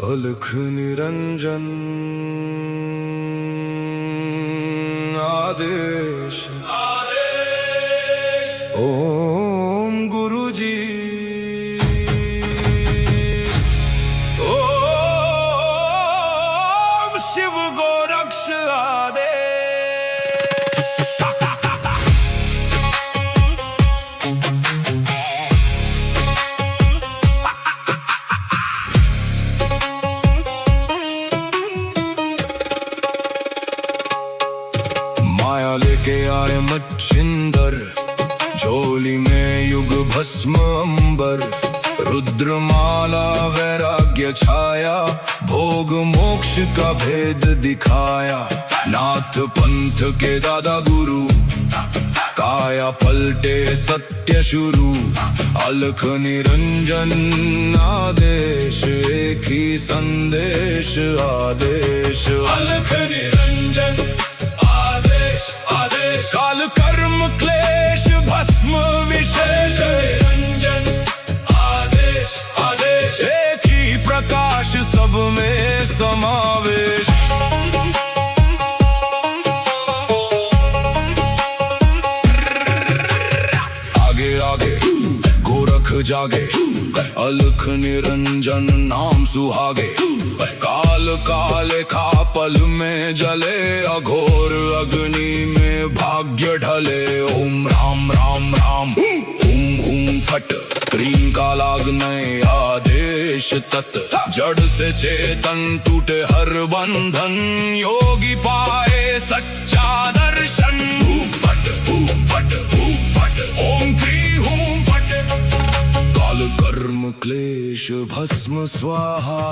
अलख निरंजन आदेश ओम गुरु जी ओम शिव गोरक्ष आदेश। माया लेके आए मच्छिंदर, झोली में युग भस्म अंबर। रुद्रमाला वैराग्य छाया, भोग मोक्ष का भेद दिखाया। नाथ पंथ के दादा गुरु, काया पलटे सत्य शुरू। अलख निरंजन आदेश, एक ही संदेश आदेश। अलख निरंजन काल कर्म क्लेश भस्म विशेष। निरंजन आदेश आदेश, एक ही प्रकाश सब में समावेश। आगे आगे गोरख जागे, अलख निरंजन नाम सुहागे। काल काले खा पल में जले, अघोर अग्नि में भाग्य ढले। ओम राम राम राम हूम हूम फट, क्रीम का लागने आदेश तत्। जड़ से चेतन टूटे हर बंधन, योगी पाए सच्चा दर्शन। हूम फट ओम क्रीम हूम फट। काल कर्म क्लेश भस्म स्वाहा।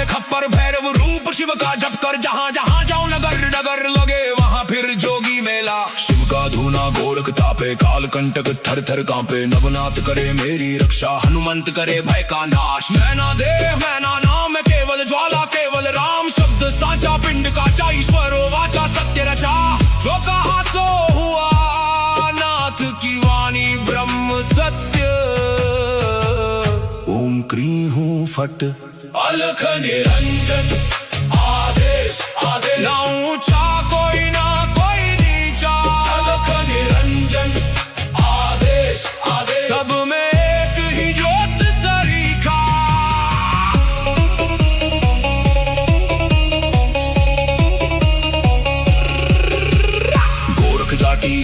खप्पर भैरव रूप शिव का जप कर, जहाँ जहाँ जाऊं नगर नगर लगे वहाँ फिर जोगी मेला। शिव का धूना गोरख तापे, काल कंटक थर थर कांपे। नवनाथ करे मेरी रक्षा, हनुमंत करे भय का नाश। मैना देव मैना नाम केवल ज्वाला, केवल राम शब्द साचा। पिंड का चा ईश्वरो वाचा, सत्य रचा। जो कहा सो हुआ, नाथ की वाणी ब्रह्म सत्य। ओम क्रीं हूँ फट, अलख निरंजन आदेश आदेश। ना ऊंचा कोई ना कोई नीचा, अलख निरंजन आदेश आदेश। सब में एक ही ज्योत सरीखा। गोरख जाटी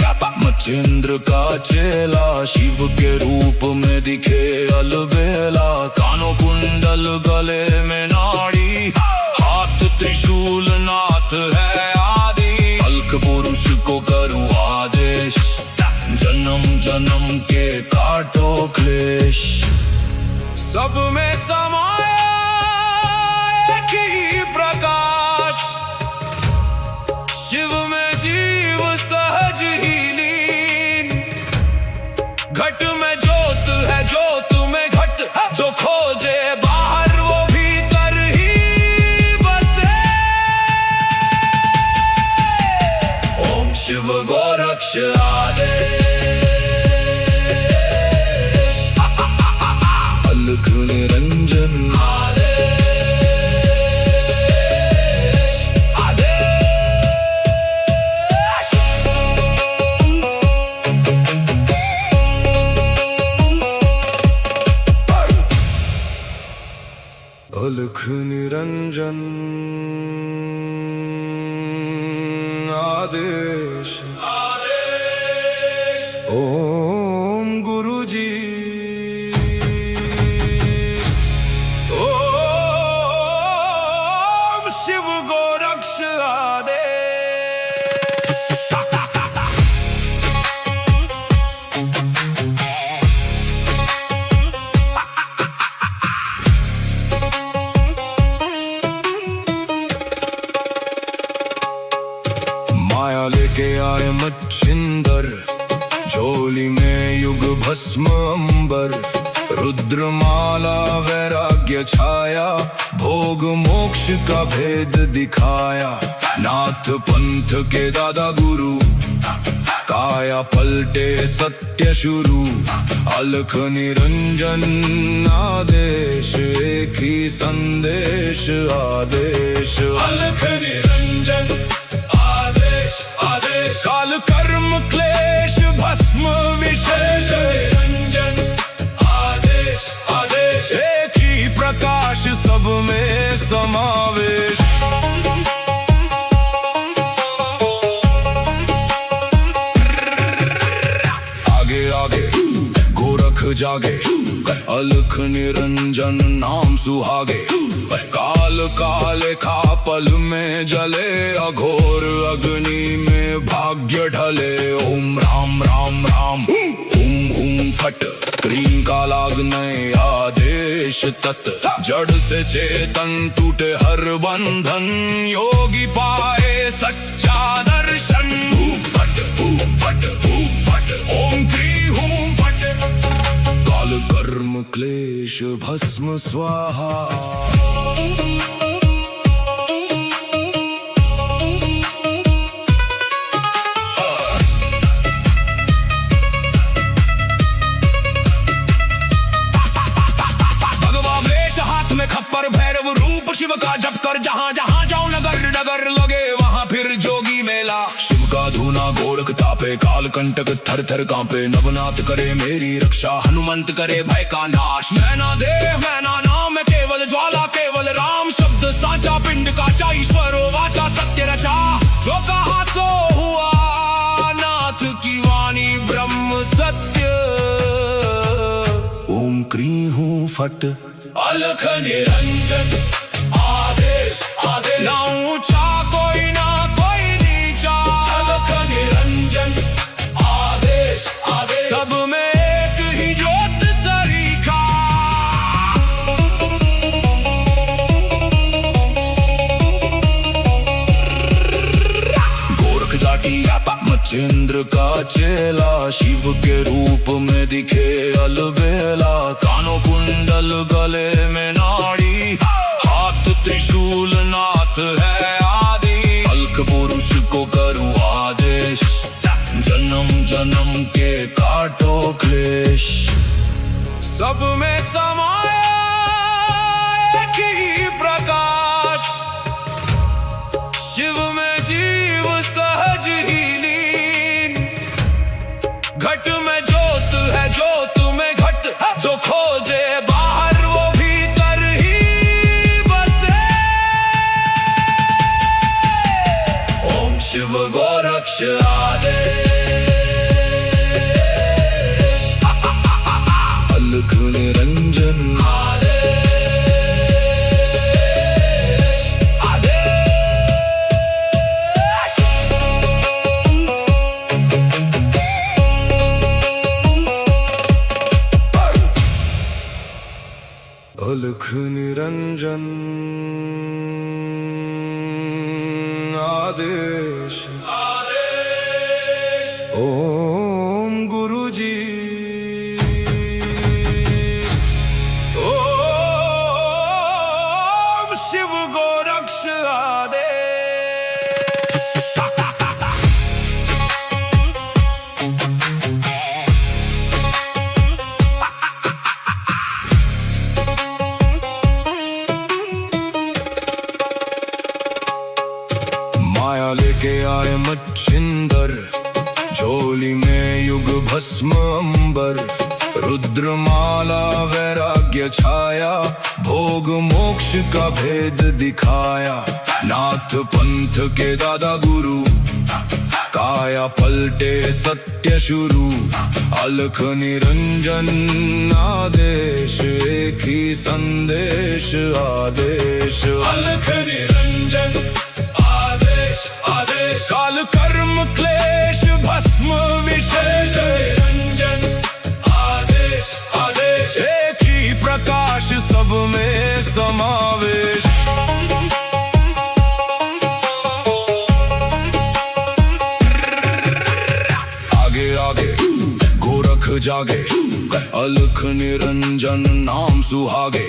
मच्छिंद्र का चेला, शिव के रूप में दिखे अलबेला। कानों कुंडल गले में नाड़ी, हाथ त्रिशूल नाथ है आदि। अलख पुरुष को करूं आदेश, जन्म जन्म के काटो क्लेश। सब में समाया एक ही प्रकाश, शिव में जीव सहज ही लीन। घट में ज्योत है, ज्योत में घट। जो खोजे बाहर वो भीतर ही बसे। ओम शिव गोरक्ष आदेश। अलख निरंजन आदेश आदेश। अलख निरंजन आदेश ओम गुरु जी ओम शिव गोरक्ष आदेश। माया लेके आए मच्छिंदर, झोली में युग भस्म अंबर। रुद्रमाला वैराग्य छाया, भोग मोक्ष का भेद दिखाया। नाथ पंथ के दादा गुरु, काया पलटे सत्य शुरू। अलख निरंजन आदेश, एक ही संदेश आदेश। अलख निरंजन आदेश आदेश, काल कर्म क्लेश भस्म विशेष। निरंजन आदेश आदेश, एक ही प्रकाश सब में समावेश। गोरख जागे, अलख निरंजन नाम सुहागे। काल काले खा पल में जले, अघोर अग्नि में भाग्य ढले। ओम राम राम राम, हुम हुम फट, क्रीम का लागने आदेश तत्। जड़ से चेतन टूटे हर बंधन, योगी पाए सच्चा दर्शन। फट फट फट, ओम क्री हूं फट, काल कर्म क्लेश भस्म स्वाहा। भगवा वेश हाथ में खप्पर, भैरव रूप शिव का जप कर। जहां जहां जाओ नगर नगर लगे, वहां फिर जोगी मेला। शिव का धूना गोरख तापे, काल कंटक थर थर कांपे। नवनाथ करे मेरी रक्षा, हनुमंत करे भय का नाश। मैना देव मैना नाम है केवल ज्वाला, केवल राम शब्द साचा। पिंड काचा ईश्वरो वाचा, सत्य रचा। जो कहा सो हुआ, नाथ की वाणी ब्रह्म सत्य। ओम क्री हूं फट, अलख निरंजन आदेश आदेश। ना ऊंचा कोई ना कोई नीचा, अलख निरंजन आदेश आदेश। सब में एक ही ज्योत सरीखा। गोरख जाटी मचेंद्र का चेला, शिव के रूप में दिखे अलबेला। कानों कुंडल गले में नाड़ी, हाथ त्रिशूल नाथ है आदि। अलख पुरुष को करूं आदेश, जन्म जन्म के काटो क्लेश। सब में समाया एक ही प्रकाश, शिव में जीव सहज ही लीन। घट में ज्योत है, ज्योत में घट। जो खोजे बाहर, वो भीतर ही बसे। ओम शिव गोरक्ष आदेश, अलख निरंजन आदेश आदेश। अलख निरंजन आदेश आदेश। ओम गुरुजी, ओम शिव गोरक्ष आदेश। माया लेके आए मच्छिंदर, झोली में युग भस्म अंबर। रुद्रमाला वैराग्य छाया, भोग मोक्ष का भेद दिखाया। नाथ पंथ के दादा गुरु, काया पलटे सत्य शुरू। अलख निरंजन आदेश, एक ही संदेश आदेश। अलख निरंजन आदेश आदेश, काल कर्म क्लेश भस्म विशेष। निरंजन आदेश आदेश, एक ही प्रकाश सब में समावेश। आगे आगे गोरख जागे, अलख निरंजन नाम सुहागे।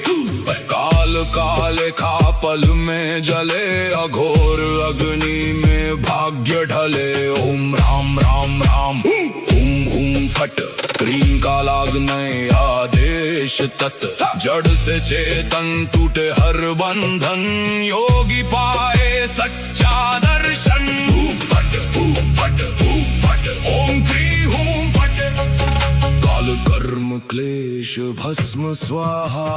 काल काले खा पल में जले, अघोर अग्नि में भाग्य ढले। ओम राम राम राम हुम हुम फट, क्रीम का लागने आदेश तत्। जड़ से चेतन टूटे हर बंधन, योगी पाए सच्चा दर्शन। फट फट फट, ओम क्री हूं फट। काल कर्म क्लेश भस्म स्वाहा।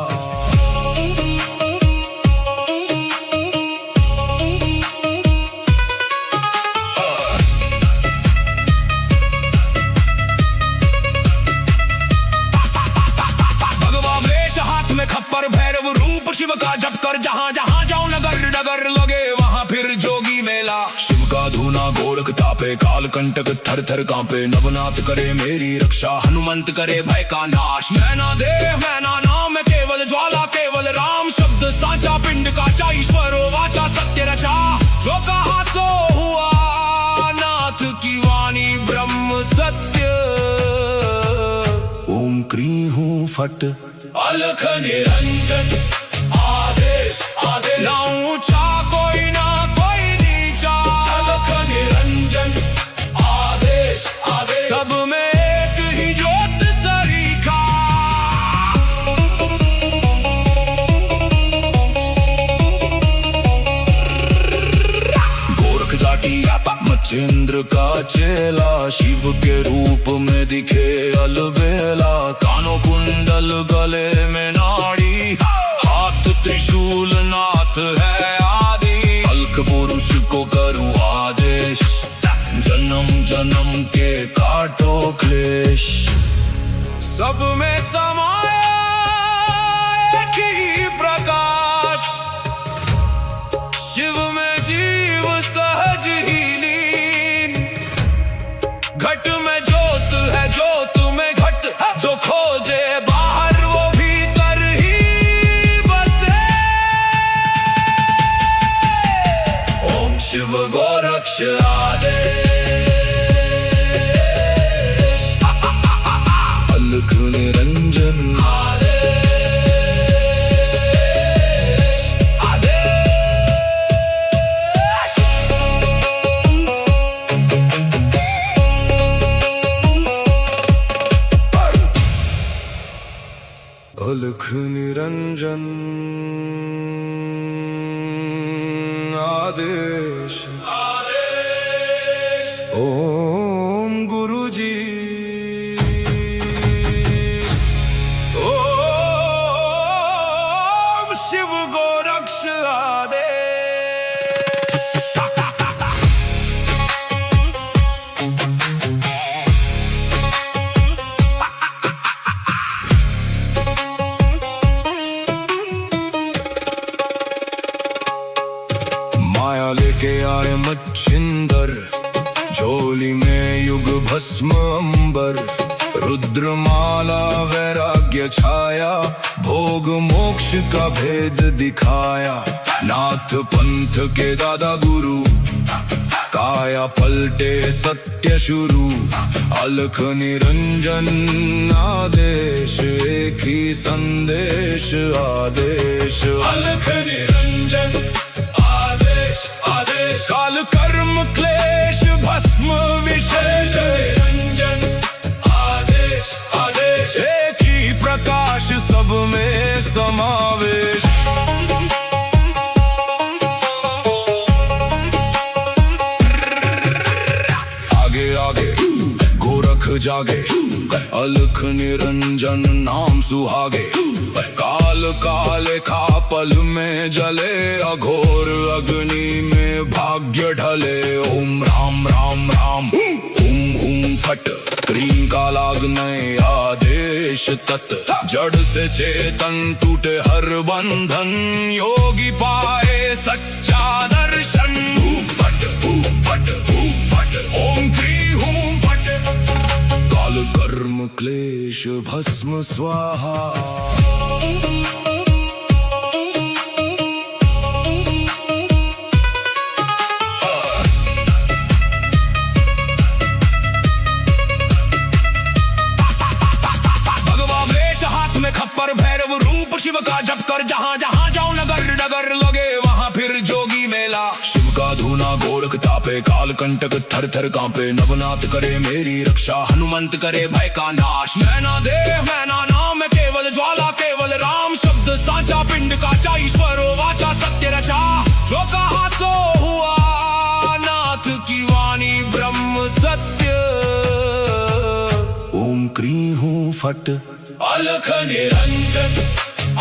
खप्पर भैरव रूप शिव का जप कर, जहाँ जहाँ जाऊं नगर नगर लगे वहाँ फिर जोगी मेला। शिव का धूना गोरख तापे, काल कंटक थर थर कांपे। नवनाथ करे मेरी रक्षा, हनुमंत करे भय का नाश। मैना देह मैना नाम केवल ज्वाला, केवल राम शब्द साचा। पिंड का ईश्वर वाचा सत्य रचा, जो कहा सो हुआ। नाथ की वाणी ब्रह्म सत्य। ओम क्री हूं फट, अलख निरंजन आदेश आदेश। ना ऊंचा कोई ना कोई नीचा, अलख निरंजन आदेश आदेश। सब में एक ही ज्योत सरीखा। गोरख जाटी मचेंद्र का चेला, शिव के रूप में दिखे अलबेला। कानों कुंडल गले में नाड़ी, हाथ त्रिशूल नाथ है आदि। अलख पुरुष को करूं आदेश, जन्म जन्म के काटो क्लेश। सब में समाया एक ही प्रकाश, शिव में जीव सहज ही लीन। घट में ज्योत है ज्योत में घट, जो खोजे बाहर वो भीतर ही बसे। ओम शिव गोरक्ष आदेश। अलख निरंजन आदेश आदेश। अलख निरंजन आदेश आदेश। ओम गुरु जी, ओम शिव गोरक्ष आदेश। माया लेके आए मच्छिंदर, झोली में युग भस्म अंबर। रुद्रमाला वैराग्य छाया, भोग मोक्ष का भेद दिखाया। नाथ पंथ के दादा गुरु, काया पलटे सत्य शुरू। अलख निरंजन आदेश, एक ही संदेश आदेश। अलख निरंजन आदेश आदेश। काल कर्म क्लेश भस्म विशेष। निरंजन आदेश आदेश। एक ही प्रकाश सब में समावेश। आगे आगे गोरख जागे, अलख निरंजन नाम सुहागे। काल काले खा पल में जले, अघोर अग्नि में भाग्य ढले। ओम राम राम राम हुम हुम फट, क्रीम का लागने आदेश तत्। जड़ से चेतन टूटे हर बंधन, योगी पाए सच्चा दर्शन। फट फट फट, ओम क्री हूं फट। काल कर्म क्लेश भस्म स्वाहा। धूना गोरख तापे, काल कंटक थर थर कांपे। नवनाथ करे मेरी रक्षा, हनुमंत करे भय का नाश। मैना देव मैना नाम केवल ज्वाला, केवल राम शब्द साचा। पिंड काचा ईश्वरो वाचा, सत्य रचा। जो कहा सो हुआ, नाथ की वाणी ब्रह्म सत्य। ओम क्री हूँ फट, अलख निरंजन।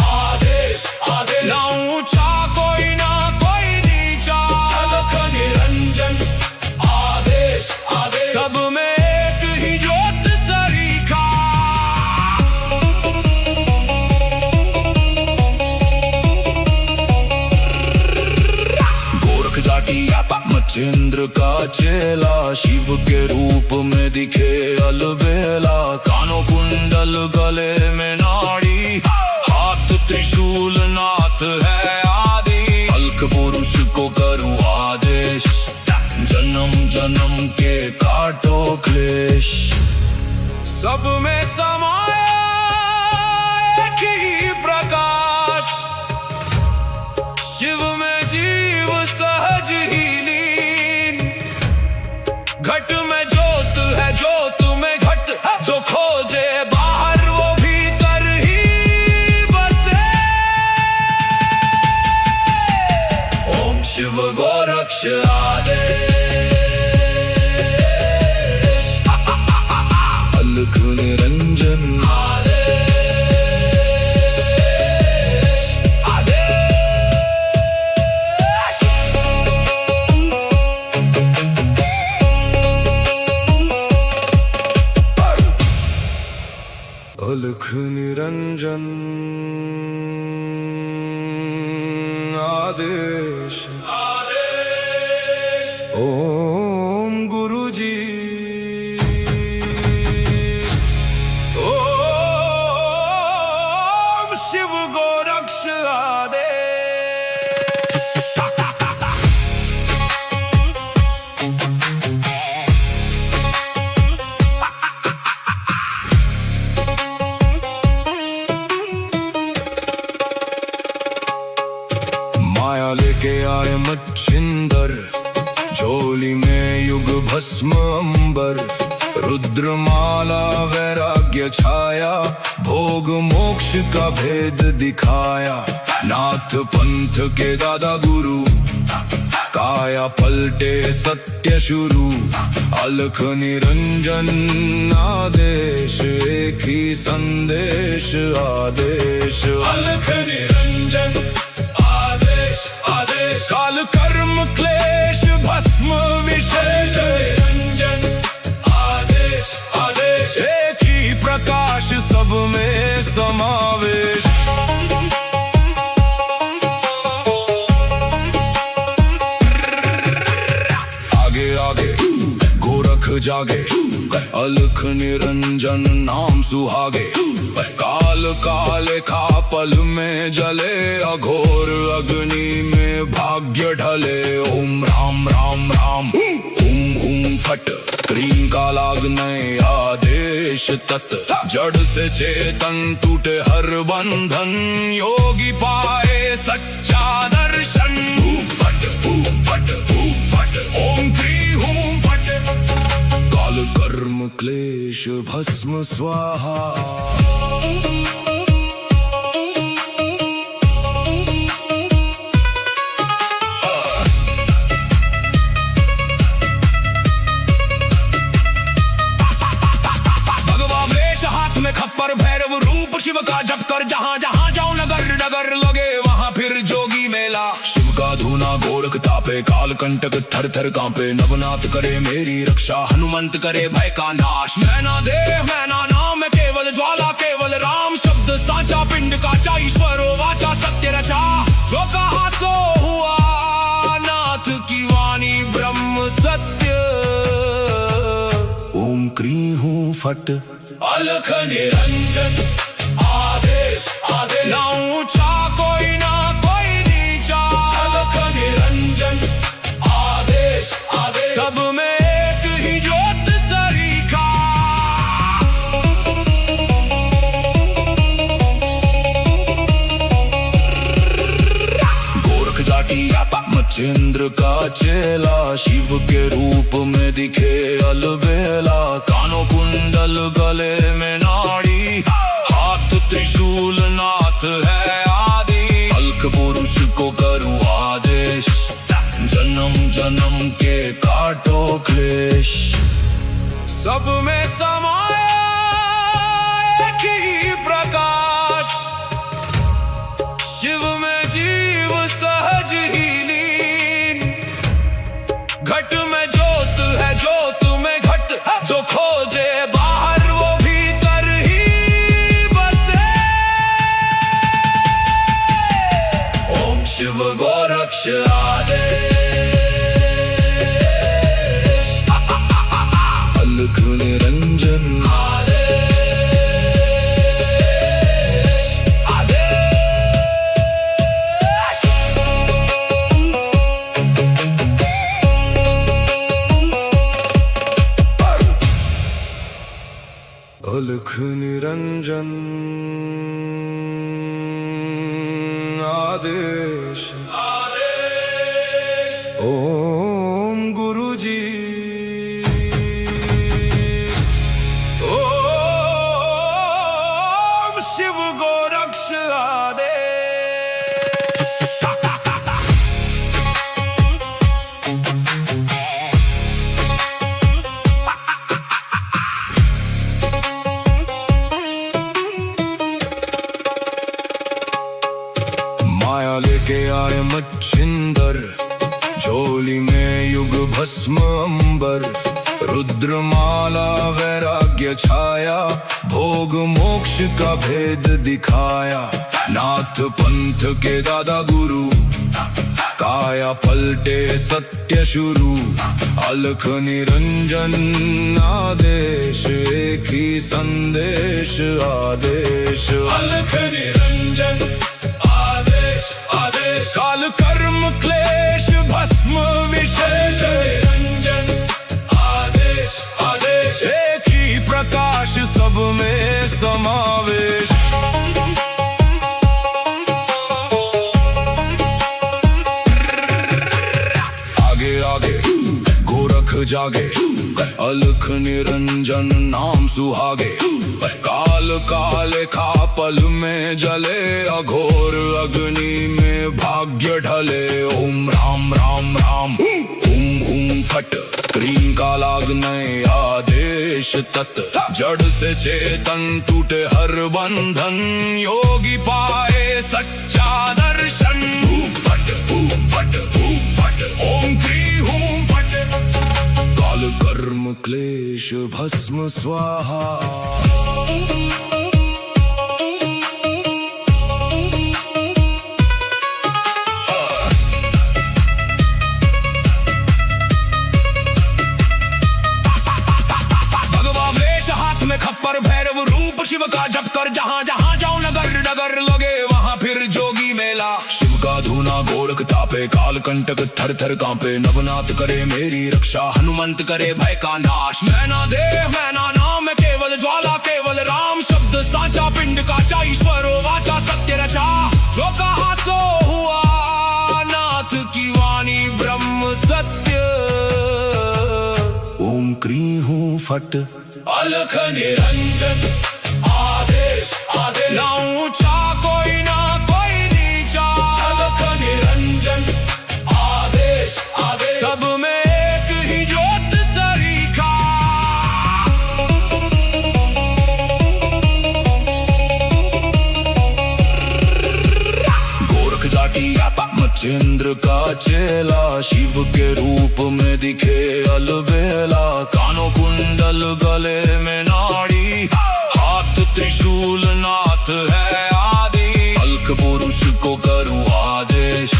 आदेश आदेश, ना ऊंचा कोई ना कोई नीचा। अलख निरंजन, आदेश आदेश, सब में एक ही ज्योत सरीखा। गोरख जाटी मचेंद्र का चेला, शिव के रूप में दिखे अलबेला। कानों कुंडल गले में नाड़ी, हाथ त्रिशूल नाथ है आदि। अलख पुरुष को करूं आदेश, जन्म जन्म के काटो क्लेश। सब में समाया एक ही प्रकाश, शिव में जीव सहज ही लीन। घट में ज्योत है, ज्योत में घट। जो खोजे बाहर वो भीतर ही बसे। ओम शिव गोरक्ष आदेश, अलख निरंजन आदेश, आदेश। अलख निरंजन आदेश, आदेश। ओम गुरुजी, ओम शिव गोरक्ष आदेश। माया लेके आए मच्छिंदर, झोली में युग भस्म अंबर। रुद्रमाला वैराग्य छाया, भोग मोक्ष का भेद दिखाया। नाथ पंथ के दादा गुरु, काया पलटे सत्य शुरू। अलख निरंजन आदेश, एक ही संदेश आदेश। अलख निरंजन आदेश, आदेश। काल कर्म क्लेश भस्म विशेष। निरंजन आदेश, आदेश। एक ही प्रकाश, सब में समावेश। आगे आगे गोरख जागे, अलख निरंजन नाम सुहागे। काल काले खा पल में जले, अघोर अग्नि में भाग्य ढले। ओम राम राम राम, हुम हुम फट। क्रीम का लागने आदेश तत्, जड़ से चेतन टूटे हर बंधन। योगी पाए सच्चा दर्शन। फट फट फट, ओम क्री हूं फट। काल कर्म क्लेश भस्म स्वाहा। खप्पर भैरव रूप शिव का जप कर, जहाँ जहाँ जाओ नगर नगर लगे वहाँ फिर जोगी मेला। शिव का धूना गोरख तापे, काल कंटक थर थर कांपे। नवनाथ करे मेरी रक्षा, हनुमंत करे भय का नाश। मैना देव मैना नाम केवल ज्वाला, केवल राम शब्द साचा। पिंड काचा ईश्वरो वाचा, सत्य रचा। जो कहा सो हुआ, नाथ की वाणी ब्रह्म सत्य। ओम क्री हूँ फट, अलख निरंजन आदेश, आदेश। ना ऊंचा कोई ना कोई नीचा। अलख निरंजन आदेश, आदेश, सब में एक ही ज्योत सरीखा। गोरख जाटी मच्छिंद्र का चेला शिव के रूप में दिखे अलबेला। कानों कुंडल गले में नाड़ी, हाथ त्रिशूल नाथ है आदि। अलख पुरुष को करूँ आदेश, जन्म जन्म के काटो क्लेश। सब में समाया एक ही प्रकाश, शिव में जीव सहज ही लीन। घट में ज्योत है, ज्योत में घट, जो खोजे बाहर वो भीतर ही बसे। ओम शिव गोरक्ष आदेश, अलख निरंजन आदेश, आदेश। अलख निरंजन आदेश, आदेश। ओम गुरु जी, ओम शिव गोरक्ष आदेश। माया लेके आए मच्छिंदर, झोली में युग भस्म अंबर। रुद्रमाला वैराग्य छाया, भोग मोक्ष का भेद दिखाया। नाथ पंथ के दादा गुरु, काया पलटे सत्य शुरू। अलख निरंजन आदेश, एक ही संदेश आदेश। अलख निरंजन आदेश, आदेश। काल कर्म क्लेश भस्म विशेष, निरंजन आदेश, आदेश। एक ही प्रकाश सब में समावेश। आगे आगे गोरख जागे, अलख निरंजन नाम सुहागे। काल काले खा पल में जले, अघोर अग्नि में भाग्य ढले। ओम राम राम राम, हुम हुम फट, क्रीम का लागने आदेश तत्। जड़ से चेतन टूटे हर बंधन, योगी पाए सच्चा दर्शन। हुम फट, हुम फट, हुम फट, ओम क्री हुम फट। काल कर्म क्लेश भस्म स्वाहा। खप्पर भैरव रूप शिव का जप कर, जहाँ जहाँ जाऊं नगर नगर लगे वहाँ फिर जोगी मेला। शिव का धूना गोरख तापे, काल कंटक थर थर कांपे। नवनाथ करे मेरी रक्षा, हनुमंत करे भय का नाश। मैना देह मैना नाम है केवल ज्वाला, केवल राम शब्द साचा। पिंड काचा ईश्वरो वाचा, सत्य रचा। जो कहा सो हुआ, नाथ की वाणी ब्रह्म सत्य। ओम क्री हूँ फट, अलख निरंजन आदेश, आदेश। ना ऊंचा कोई ना कोई नीचा, अलख निरंजन आदेश, आदेश। सब में एक ही ज्योत सरीखा। गोरख जाटी मच्छिंद्र का चेला, शिव के रूप में दिखे अलबेला। कानों कुंडल गले में नाड़ी, हाथ त्रिशूल नाथ है आदि। अलख पुरुष को करूँ आदेश,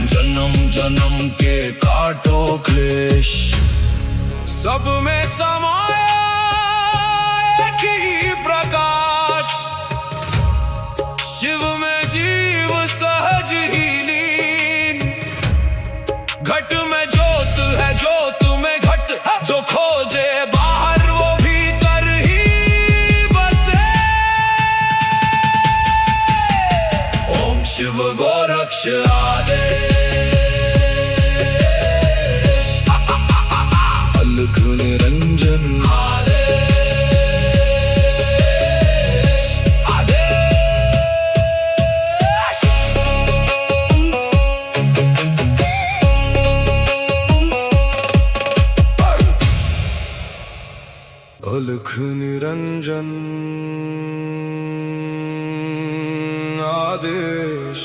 जन्म जन्म के काटो क्लेश। सब में समाया एक ही प्रकाश, शिव में जीव सहज ही लीन। घट में ज्योत है, ज्योत में घट, जो खोजे बाहर वो भीतर ही बसे। ओम शिव गोरक्ष आदेश। अलख निरंजन आदेश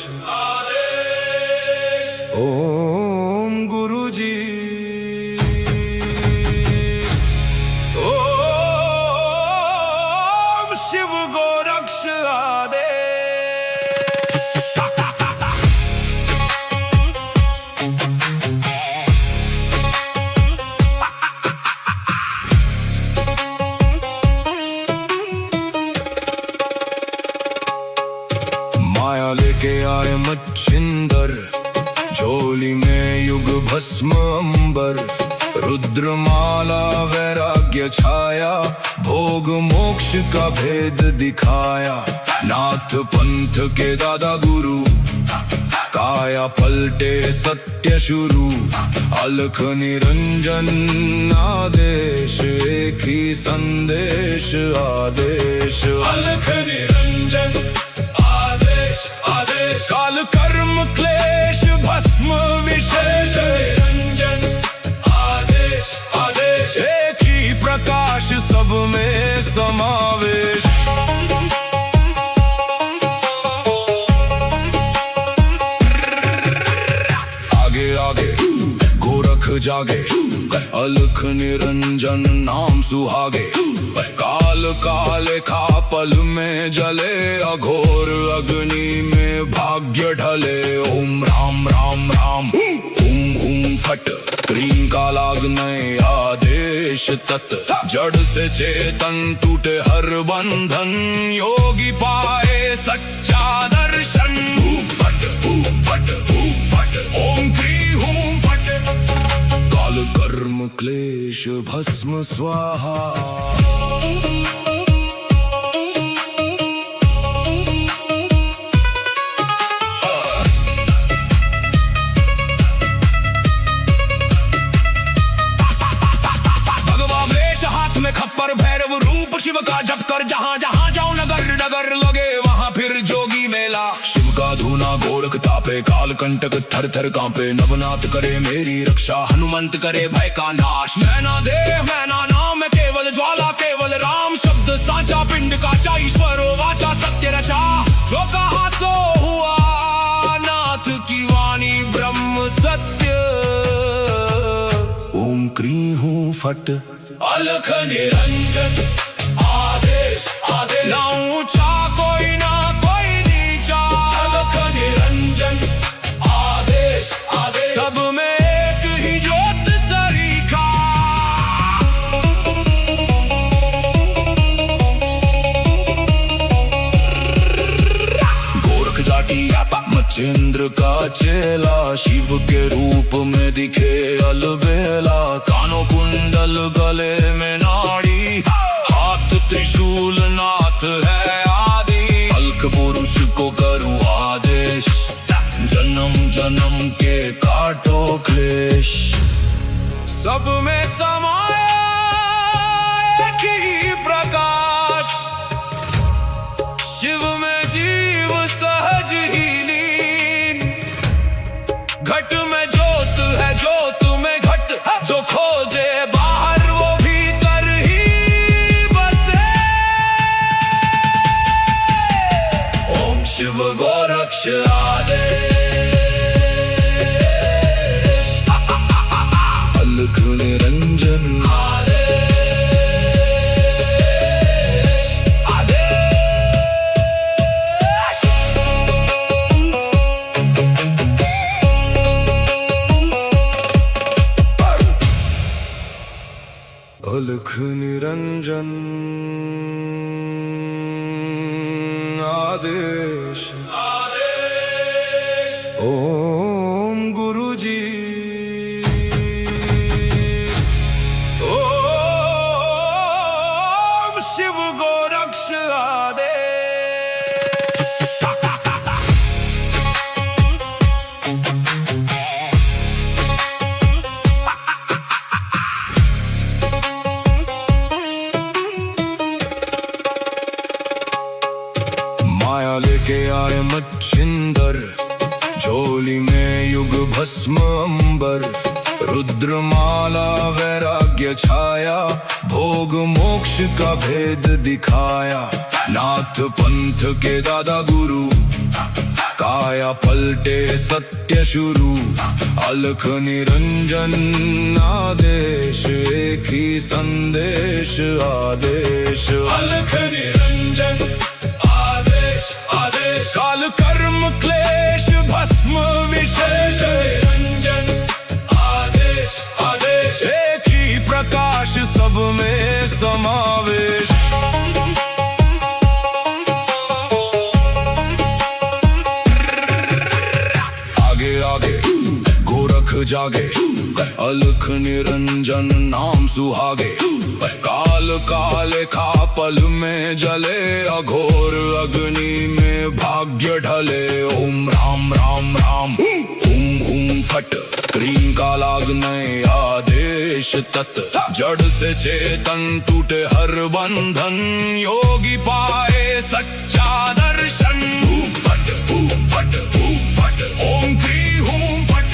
ओम गुरुजी ओम शिव गोरक्ष आदेश। माया लेके आए मच्छिंदर, झोली में युग भस्म अंबर। रुद्रमाला वैराग्य छाया, भोग मोक्ष का भेद दिखाया। नाथ पंथ के दादा गुरु, काया पलटे सत्य शुरू। अलख निरंजन आदेश, एक ही संदेश आदेश। अलख निरंजन आदेश, काल कर्म क्लेश भस्म विशेष। निरंजन आदेश आदेश, एक ही प्रकाश सब में समावेश। आगे आगे गोरख जागे, अलख निरंजन नाम सुहागे। काल काले खा पल में जले, अघोर अग्नि में भाग्य ढले। ओम राम राम राम हुम हुम फट, क्रीम का लागने आदेश तत्। जड़ से चेतन टूटे हर बंधन, योगी पाए सच्चा दर्शन। फट फट फट, ओम क्री हूं फट। काल कर्म क्लेश भस्म स्वाहा। खप्पर भैरव रूप शिव का जप कर, जहाँ जहाँ जाओ नगर नगर लगे वहाँ फिर जोगी मेला। शिव का धूना गोरख तापे, काल कंटक थर थर कांपे। नवनाथ करे मेरी रक्षा, हनुमंत करे भय का नाश। मैना देह मैना नाम केवल ज्वाला, केवल राम शब्द साचा। पिंड काचा ईश्वरो वाचा, सत्य रचा। जो कहा सो हुआ, नाथ की वाणी ब्रह्म सत्य। ओम क्री हूं फट, अलख निरंजन आदेश आदेश। ना ऊंचा कोई ना कोई नीचा, अलख निरंजन आदेश आदेश। सब में एक ही ज्योत सरीखा। गोरख जाटी मच्छिंद्र का चेला, शिव के रूप में दिखे अलबेला। कानों कुंडल गले में नाड़ी, हाथ त्रिशूल नाथ है आदि। अलख पुरुष को करूं आदेश, जन्म जन्म के काटो क्लेश। सब में समाया एक ही प्रकाश, शिव में जीव सहज ही लीन। घट में ज्योत है, ज्योत में घट। जो खोजे बाहर वो भीतर ही बसे। ओम शिव गोरक्ष आदेश। अलख निरंजन अलख निरंजन आदेश ओम गुरुजी ओम शिव गोरक्ष आदेश। माया लेके आए मच्छिंदर, झोली में युग भस्म अंबर। रुद्रमाला वैराग्य छाया, भोग मोक्ष का भेद दिखाया। नाथ पंथ के दादा गुरु, काया पलटे सत्य शुरू। अलख निरंजन आदेश, एक ही संदेश आदेश। अलख निरंजन आदेश आदेश, काल कर्म क्लेश भस्म विशेष। निरंजन आदेश आदेश, एक ही प्रकाश सब में समावेश। आगे आगे गोरख जागे, अलख निरंजन नाम सुहागे। काल काले खा पल में जले, अघोर अग्नि में भाग्य ढले। ओम राम राम राम हुम हुम फट, क्रीम का लागने आदेश तत्। जड़ से चेतन टूटे हर बंधन, योगी पाए सच्चा दर्शन। हुम फट हुम फट हुम फट, ओम क्री हुम फट।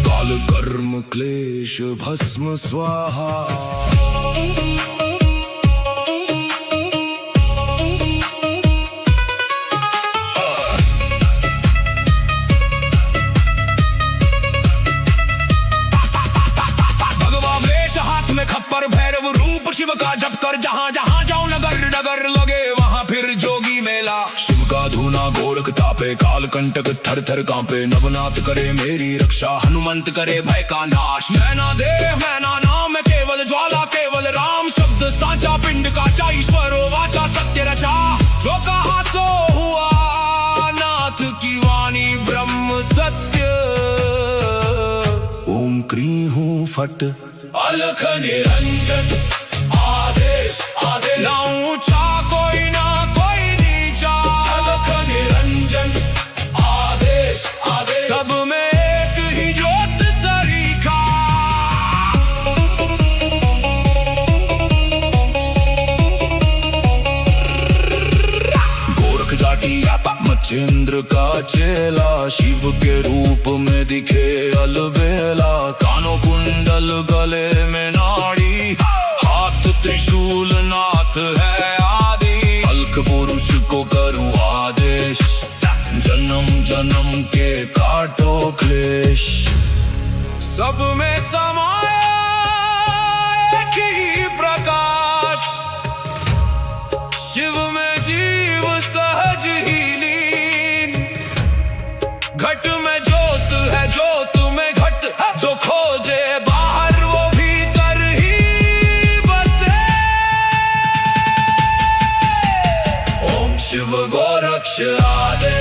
काल कर्म क्लेश भस्म स्वाहा। खप्पर भैरव रूप शिव का जप कर, जहाँ जहाँ जाऊं नगर नगर लगे वहाँ फिर जोगी मेला। शिव का धूना गोरख तापे, काल कंटक थर थर कांपे। नवनाथ करे मेरी रक्षा, हनुमंत करे भय का नाश। मैना देव मैना नाम है केवल ज्वाला, केवल राम शब्द साचा। पिंड काचा ईश्वरो वाचा, सत्य रचा। जो कहा सो हुआ, नाथ की वाणी ब्रह्म सत्य। ओम क्री हूँ फट, अलख निरंजन आदेश आदेश। ना ऊंचा कोई ना कोई नीचा, अलख निरंजन आदेश आदेश। सब में एक ही ज्योत सरीखा। गोरख जाटी मच्छिंद्र का चेला, शिव के रूप में दिखे अलबेला। कानों कुंडल गले में नाड़ी, हाथ त्रिशूल नाथ है आदि। अलख पुरुष को करूं आदेश, जन्म जन्म के काटो क्लेश। सब में समाया एक ही प्रकाश, शिव में जीव सहज ही लीन। घट में ज्योत है ज्योत में घट, जो खोजे बाहर वो भीतर ही बसे। ओम शिव गोरक्ष आदेश।